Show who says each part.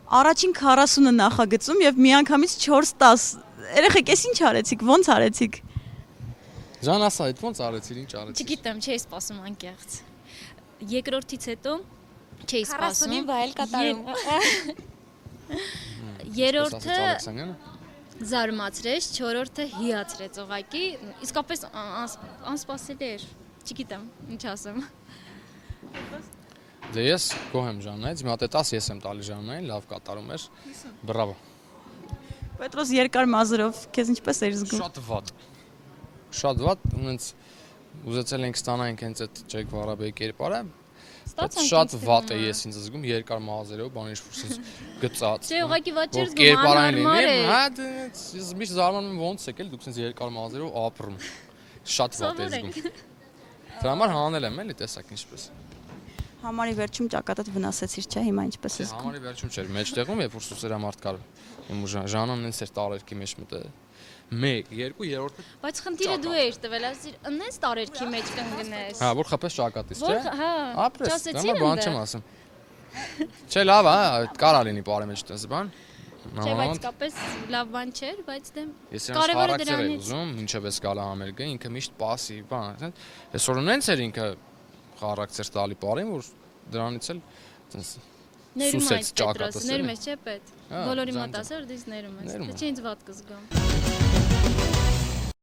Speaker 1: Առաջին 40-ը նախագծում եւ միանգամից 4-10 երեխեք էս ինչ արեցիք, ոնց արեցիք։
Speaker 2: Ջան ասա, այդ ոնց արեցիր, ինչ արեցիր։
Speaker 3: Չգիտեմ, չէի սպասում անկեղծ։ Երկրորդից հետո չէի սպասում։
Speaker 4: 40-ին վայել կատարում։
Speaker 3: Երրորդը
Speaker 2: Ալեքսանյանը։
Speaker 3: զարմացրեց, չորրորդը հիացրեց ուղղակի, իսկապես անսպասելի էր։ Չգիտեմ, ինչ ասեմ։
Speaker 2: Դե ես գոհ եմ Ժաննայից, մի հատ է 10 ես եմ տալի Ժաննային, լավ կատարում էր։ Բրավո։
Speaker 1: Պետրոս երկար մազերով քեզ ինչպես էր զգում։
Speaker 2: Շատ վատ։ Շատ վատ, հենց ուզեցել ենք ստանանք հենց այդ Ջեք Վարաբեի կերպարը։ Շատ վատ է ես ինձ զգում երկար մազերով, բան ինչ-որ sense գծած։
Speaker 3: Չէ, ուղղակի վատ չէր զգում, անհարմար է։
Speaker 2: Հա, ես միշտ զարմանում եմ ոնց եկել դուք sense երկար մազերով ապրում։ Շատ վատ է զգում։ Դրա համար հանել եմ էլի, տեսակ ինչպես։
Speaker 1: Համարի վերջում ճակատդ վնասեցիր, չէ՞, հիմա ինչպես ես զգում։
Speaker 2: Համարի վերջում չէր, մեջտեղում երբ որ սուսերամարտ կար։ Ժանան ինձ էր տարերքի մեջ մտել։ 1, 2, 3-րդը։
Speaker 3: Բայց խնդիրը դու էիր տվել, ասիր, ընես տարերքի մեջ կընկնես։
Speaker 2: Հա, որ խփես ճակատից, չէ՞։
Speaker 3: Հա,
Speaker 2: ապրես, դա բան չեմ ասում։ Չէ, լավ է, կարա լինի բարի մեջ տես բան։
Speaker 3: Չէ, բայց իսկապես լավ բան չէր, բայց դե
Speaker 2: ես իրենց խարակտեր եմ ուզում, ինչև էս գալա համերգը, ինքը միշտ պասիվ, բան, այսօր ունենց էր ինքը խարակտեր տալի բարին, որ դրանից էլ
Speaker 3: ներում
Speaker 2: սուսեց
Speaker 3: այս
Speaker 2: ճակատս։
Speaker 3: ներում ես, չէ՞ պետ։ Բոլորի մոտ ասել, որ դից ներում ես։ Չէ, ինձ վատ կզգամ։